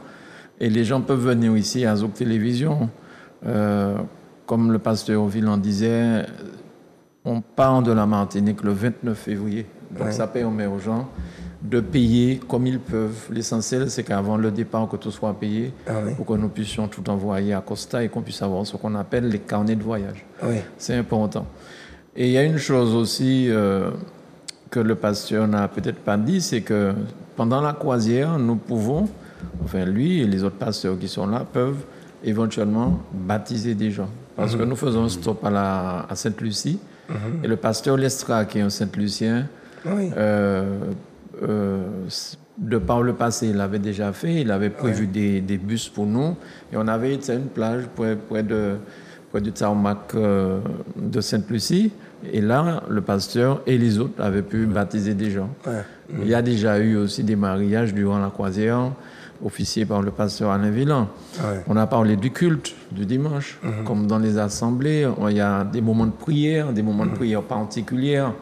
Et les gens peuvent venir ici à Zouk Télévision. Comme le pasteur Vilan disait, on part de la Martinique le 29 février. Donc ça permet aux gens de payer comme ils peuvent. L'essentiel, c'est qu'avant le départ, que tout soit payé pour que nous puissions tout envoyer à Costa et qu'on puisse avoir ce qu'on appelle les carnets de voyage. C'est important. Et il y a une chose aussi que le pasteur n'a peut-être pas dit, c'est que pendant la croisière, nous pouvons, enfin lui et les autres pasteurs qui sont là, peuvent éventuellement baptiser des gens. Parce que nous faisons un stop à Sainte-Lucie et le pasteur Lestra, qui est un Saint-Lucien, de par le passé, il l'avait déjà fait, il avait prévu des bus pour nous et on avait été à une plage près du tarmac de Sainte-Lucie et là, le pasteur et les autres avaient pu baptiser des gens. Il y a déjà eu aussi des mariages durant la croisière, officié par le pasteur Alain Vilan. On a parlé du culte du dimanche, comme dans les assemblées, il y a des moments de prière, particulières.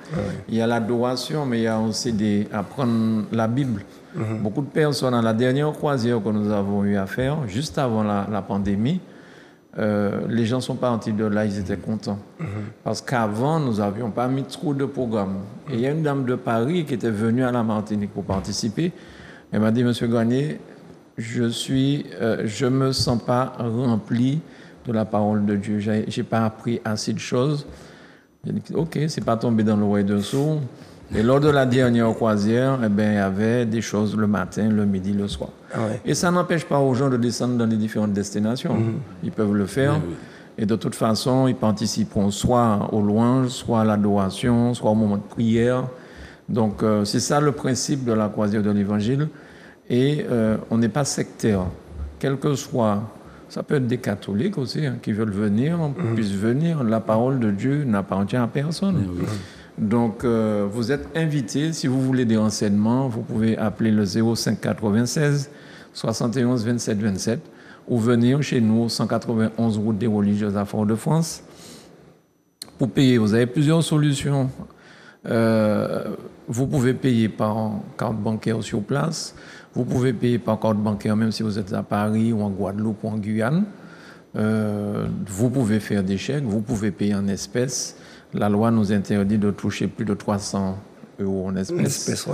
Il y a l'adoration, mais il y a aussi apprendre la Bible. Beaucoup de personnes, à la dernière croisière que nous avons eu à faire, juste avant la pandémie, les gens sont partis de là, ils étaient contents. Parce qu'avant, nous n'avions pas mis trop de programmes. Et il y a une dame de Paris qui était venue à la Martinique pour participer. Elle m'a dit, Monsieur Gagné, je me sens pas rempli de la parole de Dieu. J'ai pas appris assez de choses. J'ai dit, ok, c'est pas tombé dans l'oreille d'un sourd. Et lors de la dernière croisière, il y avait des choses le matin, le midi, le soir. Et ça n'empêche pas aux gens de descendre dans les différentes destinations. Ils peuvent le faire. Et de toute façon, ils participeront soit au louange, soit à l'adoration, soit au moment de prière. Donc, c'est ça le principe de la croisière de l'Évangile. Et on n'est pas sectaire. Quel que soit, ça peut être des catholiques aussi qui veulent venir, puissent venir. La parole de Dieu n'appartient à personne. Donc, vous êtes invités. Si vous voulez des renseignements, vous pouvez appeler le 05 96 71 27 27 ou venir chez nous, 191 route des Religieuses à Fort-de-France. Pour payer, vous avez plusieurs solutions. Vous pouvez payer par carte bancaire sur place. Vous pouvez payer par carte bancaire même si vous êtes à Paris ou en Guadeloupe ou en Guyane. Vous pouvez faire des chèques, vous pouvez payer en espèces. La loi nous interdit de toucher plus de 300 € en espèces.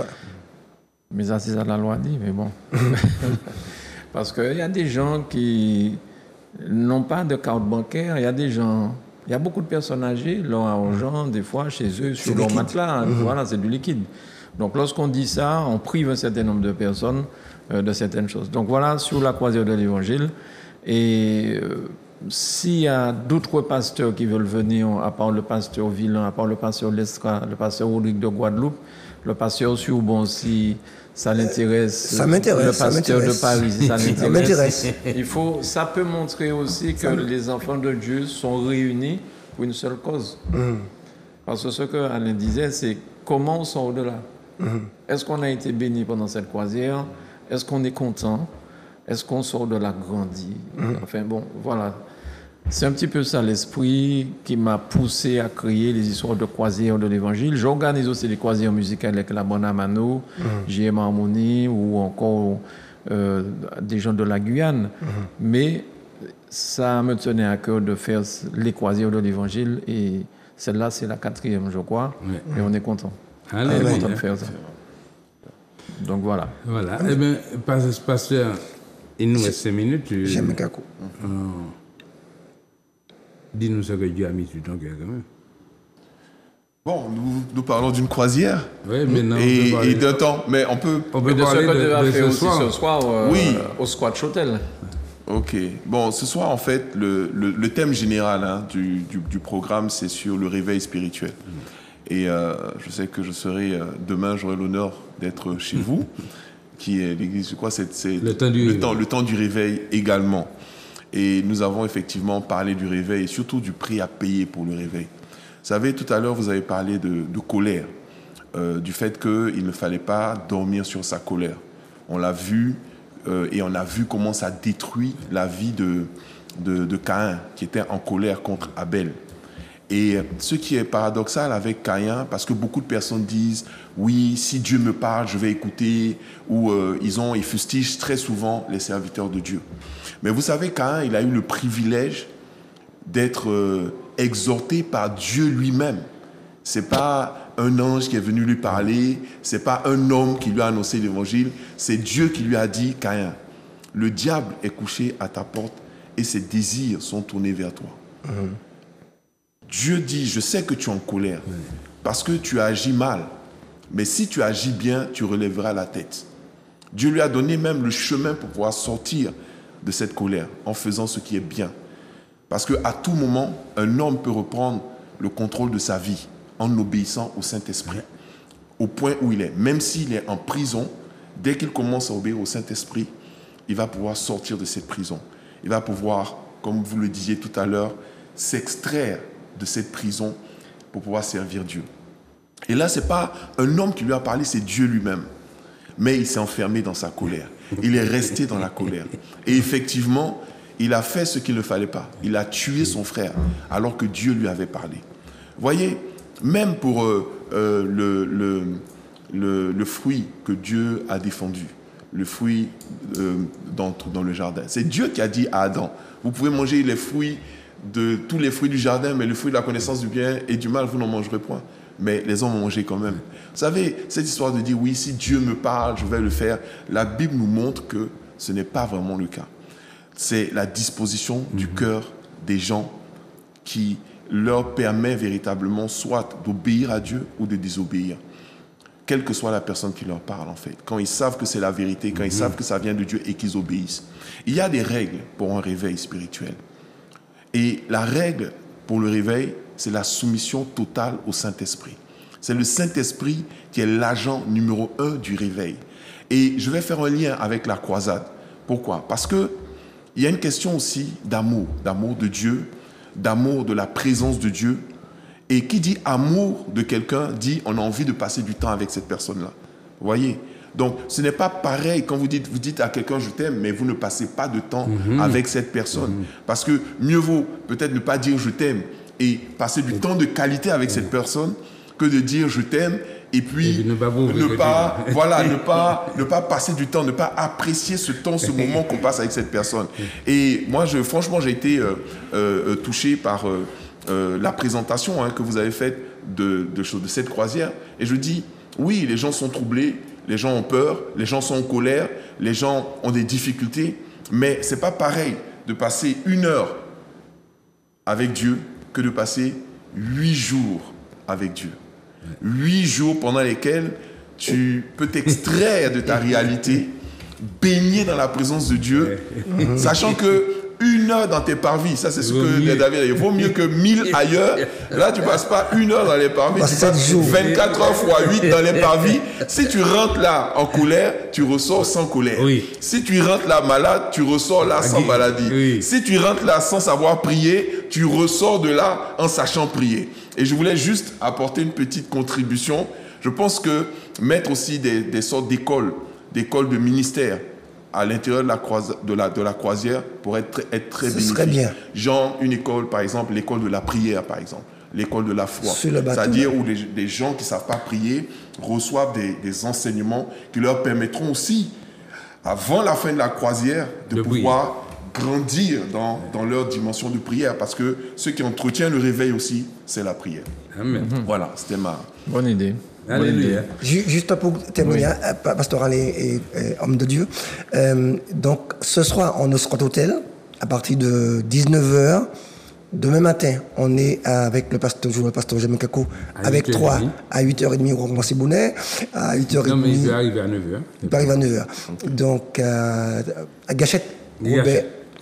Mais ça, c'est ça la loi dit, mais bon. Parce qu'il y a des gens qui n'ont pas de carte bancaire. Il y a des gens, il y a beaucoup de personnes âgées, leur argent, des fois, chez eux, sur leur matelas. Voilà, c'est du liquide. Donc, lorsqu'on dit ça, on prive un certain nombre de personnes de certaines choses. Donc, voilà, sur la croisière de l'Évangile. Et s'il y a d'autres pasteurs qui veulent venir, à part le pasteur Villain, à part le pasteur Lestra, le pasteur Rodrigue de Guadeloupe, le pasteur Surbon, si ça l'intéresse, le pasteur de Paris, si ça l'intéresse, ça peut montrer aussi que les enfants de Dieu sont réunis pour une seule cause. Parce que ce que Alain disait, c'est comment on sort de là. Est-ce qu'on a été béni pendant cette croisière? Est-ce qu'on est content? Est-ce qu'on sort de là grandi? Enfin bon, voilà. C'est un petit peu ça l'esprit qui m'a poussé à créer les histoires de croisières de l'Évangile. J'organise aussi des croisières musicales avec la Bonne Amano, JM Harmonie ou encore des gens de la Guyane. Mais ça me tenait à cœur de faire les croisières de l'Évangile et celle-là, c'est la 4e, je crois. Et on est content. On est content de faire ça. Donc voilà. Voilà. Eh bien, pasteur, il nous reste 5 minutes. J'aime Kako. Dis-nous ce que Dieu a mis sur ton cœur quand même. Bon, nous parlons d'une croisière et d'un temps, mais on peut parler de ce que Dieu a fait aussi ce soir au Squat Hotel. Ok. Bon, ce soir, en fait, le thème général du programme, c'est sur le réveil spirituel. Et je sais que demain, j'aurai l'honneur d'être chez vous, qui est l'église, je crois, c'est le temps du réveil également. Et nous avons effectivement parlé du réveil et surtout du prix à payer pour le réveil. Vous savez, tout à l'heure, vous avez parlé de colère, du fait qu'il ne fallait pas dormir sur sa colère. On l'a vu et on a vu comment ça détruit la vie de Caïn, qui était en colère contre Abel. Et ce qui est paradoxal avec Caïn, parce que beaucoup de personnes disent « Oui, si Dieu me parle, je vais écouter » ou ils fustigent très souvent les serviteurs de Dieu. Mais vous savez, Caïn, il a eu le privilège d'être exhorté par Dieu lui-même. Ce n'est pas un ange qui est venu lui parler, ce n'est pas un homme qui lui a annoncé l'évangile, c'est Dieu qui lui a dit « Caïn, le diable est couché à ta porte et ses désirs sont tournés vers toi. Dieu dit, je sais que tu es en colère parce que tu as agi mal. Mais si tu agis bien, tu relèveras la tête. Dieu lui a donné même le chemin pour pouvoir sortir de cette colère en faisant ce qui est bien. Parce qu'à tout moment, un homme peut reprendre le contrôle de sa vie en obéissant au Saint-Esprit. Au point où il est. Même s'il est en prison, dès qu'il commence à obéir au Saint-Esprit, il va pouvoir sortir de cette prison. Il va pouvoir, comme vous le disiez tout à l'heure, s'extraire de cette prison pour pouvoir servir Dieu. Et là, ce n'est pas un homme qui lui a parlé, c'est Dieu lui-même. Mais il s'est enfermé dans sa colère. Il est resté dans la colère. Et effectivement, il a fait ce qu'il ne fallait pas. Il a tué son frère alors que Dieu lui avait parlé. Voyez, même pour le fruit que Dieu a défendu, le fruit dans le jardin, c'est Dieu qui a dit à Adam, vous pouvez manger les fruits tous les fruits du jardin, mais le fruit de la connaissance du bien et du mal, vous n'en mangerez point. Mais les hommes ont mangé quand même. Vous savez, cette histoire de dire, oui, si Dieu me parle, je vais le faire, la Bible nous montre que ce n'est pas vraiment le cas. C'est la disposition du cœur des gens qui leur permet véritablement soit d'obéir à Dieu ou de désobéir. Quelle que soit la personne qui leur parle, en fait. Quand ils savent que c'est la vérité, quand ils savent que ça vient de Dieu et qu'ils obéissent. Il y a des règles pour un réveil spirituel. Et la règle pour le réveil, c'est la soumission totale au Saint-Esprit. C'est le Saint-Esprit qui est l'agent numéro 1 du réveil. Et je vais faire un lien avec la croisade. Pourquoi? Parce qu'il y a une question aussi d'amour de Dieu, d'amour de la présence de Dieu. Et qui dit amour de quelqu'un, dit on a envie de passer du temps avec cette personne-là. Vous voyez? Donc, ce n'est pas pareil quand vous dites à quelqu'un je t'aime, mais vous ne passez pas de temps avec cette personne. Parce que mieux vaut peut-être ne pas dire je t'aime et passer du temps de qualité avec cette personne que de dire je t'aime et puis ne pas passer du temps, ne pas apprécier ce temps, ce moment qu'on passe avec cette personne. Et moi, franchement, j'ai été touché par la présentation que vous avez faite de cette croisière. Et je dis, oui, les gens sont troublés, les gens ont peur, les gens sont en colère, les gens ont des difficultés, mais ce n'est pas pareil de passer 1 heure avec Dieu que de passer 8 jours avec Dieu. 8 jours pendant lesquels tu peux t'extraire de ta réalité, baigner dans la présence de Dieu, sachant que 1 heure dans tes parvis, ça c'est ce que David a dit, il vaut mieux que 1000 ailleurs. Là, tu ne passes pas 1 heure dans les parvis, tu passes 24 heures fois 8 dans les parvis. Si tu rentres là en colère, tu ressors sans colère. Oui. Si tu rentres là malade, tu ressors là sans maladie. Oui. Si tu rentres là sans savoir prier, tu ressors de là en sachant prier. Et je voulais juste apporter une petite contribution. Je pense que mettre aussi des sortes d'écoles de ministère à l'intérieur de la croisière pourrait être très bénéfique. Ce serait bien. Genre une école, par exemple, l'école de la prière, par exemple, l'école de la foi. Sur le bateau. C'est-à-dire où les gens qui ne savent pas prier reçoivent des enseignements qui leur permettront aussi, avant la fin de la croisière, de pouvoir grandir dans leur dimension de prière. Parce que ce qui entretient le réveil aussi, c'est la prière. Amen. Voilà, c'était ma... Bonne idée. Alléluia. Juste pour terminer, pastoral et homme de Dieu. Donc, ce soir, on est au Scott Hotel, à partir de 19h. Demain matin, on est avec le pasteur Jamie Kako, avec 3 à 8h30 au Grand Sibonnet. À 8h30. Non, mais il peut arriver à 9h. Il peut arriver à 9h. Donc, à Gachette,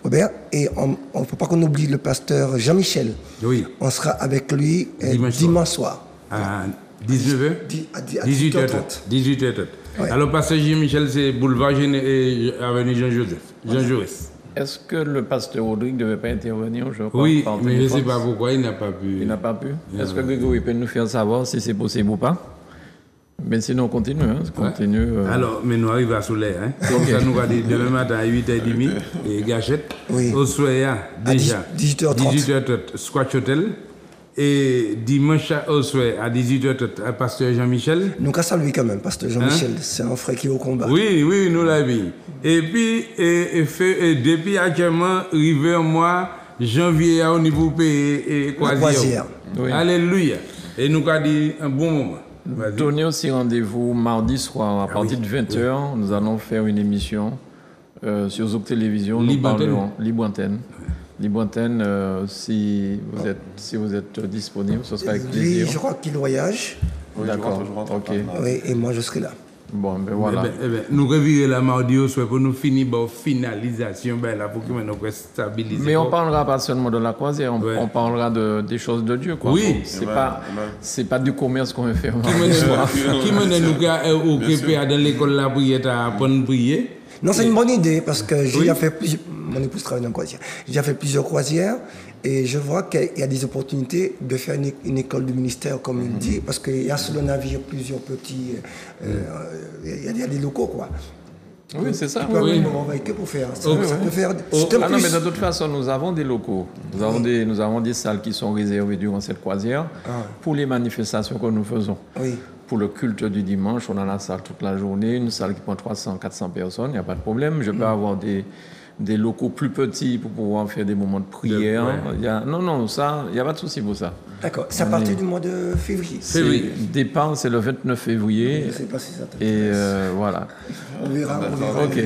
Robert, et on ne peut pas qu'on oublie le pasteur Jean-Michel. Oui. On sera avec lui dimanche soir. À 19h À 18h30. 18h30. Ouais. Alors, pasteur Jean-Michel, c'est boulevard et avenue Jean Jaurès. Est-ce que le pasteur Rodrigue ne devait pas intervenir, je crois? Oui, mais je ne sais pas pourquoi il n'a pas pu. Il n'a pas pu. Est-ce que Grégory peut nous faire savoir si c'est possible ou pas? Mais sinon, on continue. Continue. Alors, mais nous arrivons à Soleil. Donc, ça nous va dire demain matin à 8h30 et Gachette. Oui. Au soir, déjà. 18h30. 18h30, Squatch Hotel. Et dimanche au soir, à 18h30, à pasteur Jean-Michel. Nous qu'à saluer quand même, pasteur Jean-Michel. C'est un frère qui est au combat. Oui, nous l'avons. Et puis, depuis actuellement, arrivé en mois, janvier, au niveau pays et croisière. Oui. Alléluia. Et nous avons dit un bon moment. Donnez aussi rendez-vous mardi soir à partir de 20h. Nous allons faire une émission sur Zouk Télévision. Libre Antenne. Libre Antenne. Libre Antenne, si vous êtes disponible, ce sera avec plaisir. Lui, je crois qu'il voyage. Oui, D'accord. je rentre Ok. Oui, et moi, je serai là. Bon, ben voilà. Nous revirons la mardi au soir pour nous finir par finalisation, là, pour que nous puissions stabiliser. Mais on ne parlera pas seulement de la croisière, on parlera des choses de Dieu. Quoi. Oui. C'est pas du commerce qu'on veut faire. Qui mène nous occuper dans l'école la prière à apprendre à prier? Non, c'est une bonne idée parce que j'ai déjà fait mon épouse travaille dans une croisière. J'ai déjà fait plusieurs croisières et je vois qu'il y a des opportunités de faire une école de ministère, comme il dit, parce qu'il y a sur le navire plusieurs petits. Il y a des locaux, quoi. Oui, c'est ça. Tu peux Oui. avoir que pour faire. Ça peut faire. Non, mais de toute façon, nous avons des locaux. Nous avons des salles qui sont réservées durant cette croisière pour les manifestations que nous faisons. Oui. Pour le culte du dimanche, on a la salle toute la journée, une salle qui prend 300-400 personnes, il n'y a pas de problème. Je peux avoir des locaux plus petits pour pouvoir faire des moments de prière. Non, ça, il n'y a pas de souci pour ça. D'accord. C'est à partir du mois de février. Le départ, c'est le 29 février. Je ne sais pas si ça Et voilà. On verra. Ok.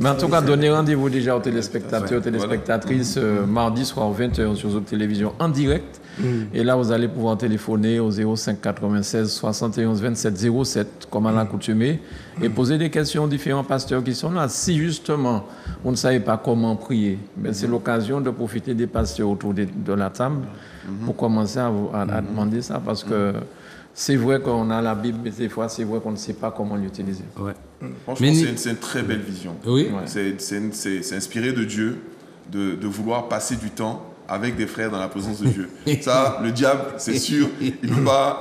Mais en tout cas, donnez rendez-vous déjà aux téléspectateurs, téléspectatrices, mardi soir 20h sur Zouk Télévision en direct. Et là, vous allez pouvoir téléphoner au 05 96 71 27 07, comme à l'accoutumée, et poser des questions aux différents pasteurs qui sont là. Si justement, vous ne savez pas comment prier, ben, c'est l'occasion de profiter des pasteurs autour de la table pour commencer à demander ça, parce que c'est vrai qu'on a la Bible, mais des fois, c'est vrai qu'on ne sait pas comment l'utiliser. Ouais. Franchement, c'est une très belle vision. Oui. C'est inspiré de Dieu de vouloir passer du temps avec des frères dans la présence de Dieu. Ça, le diable, c'est sûr, il n'est pas,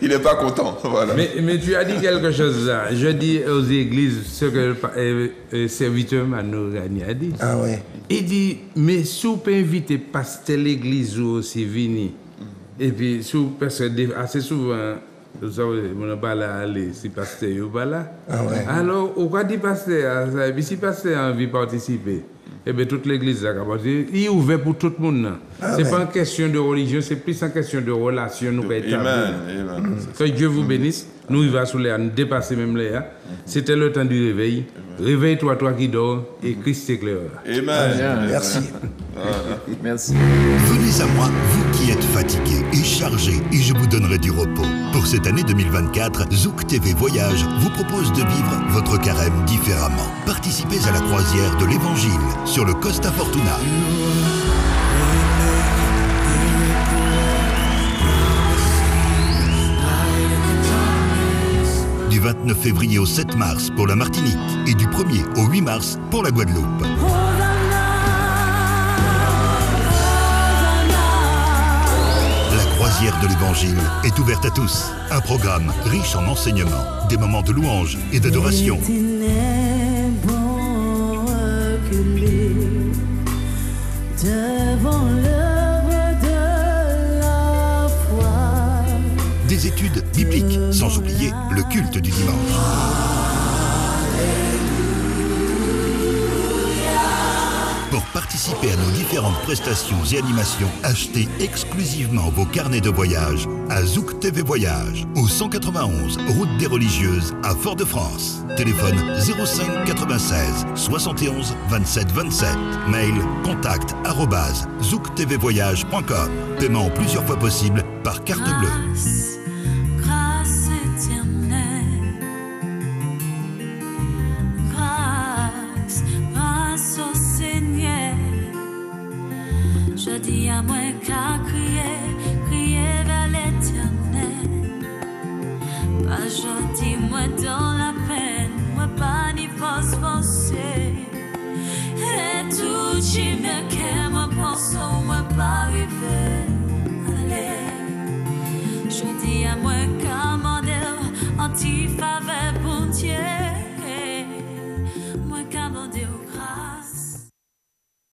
il n'est pas content. Voilà. Mais tu as dit quelque chose là. Je dis aux églises ce que le serviteur Mano Gagné a dit. Ah ouais. Il dit, mais si vous pouvez inviter pasteur l'église aussi venir, et puis parce que assez souvent, vous savez, on n'a pas là aller si pasteur n'est pas là. Ah ouais. Alors, on va dire pasteur, et puis si pasteur a envie de participer, eh bien, toute l'église, il est ouvert pour tout le monde. Ce n'est pas une question de religion, c'est plus une question de relation. Nous Amen. Que Dieu vous bénisse. Nous, il va sous les nous dépasser même les ans. C'était le temps du réveil. Réveille-toi, toi qui dors, et Christ t'éclairera. Amen. Merci. Merci. Venez à moi, vous qui êtes fatigués et chargés, et je vous donnerai du repos. Pour cette année 2024, Zouk TV Voyage vous propose de vivre votre carême différemment. Participez à la croisière de l'Évangile sur le Costa Fortuna. Du 29 février au 7 mars pour la Martinique et du 1er au 8 mars pour la Guadeloupe. La croisière de l'Évangile est ouverte à tous. Un programme riche en enseignements, des moments de louange et d'adoration. Des études bibliques, sans oublier le culte du dimanche. Pour participer à nos différentes prestations et animations, achetez exclusivement vos carnets de voyage à Zouk TV Voyage, au 191 route des Religieuses à Fort-de-France. Téléphone 05 96 71 27 27. Mail contact@zouktvvoyage.com. Paiement en plusieurs fois possible par carte bleue. Grâce éternelle, grâce au Seigneur. Je dis à moi qu'à crier vers l'Éternel. Pas gentil, moi dans la peine, moi pas ni force forcée. Et tout qui me qu'aime, moi pense, moi pas arriver.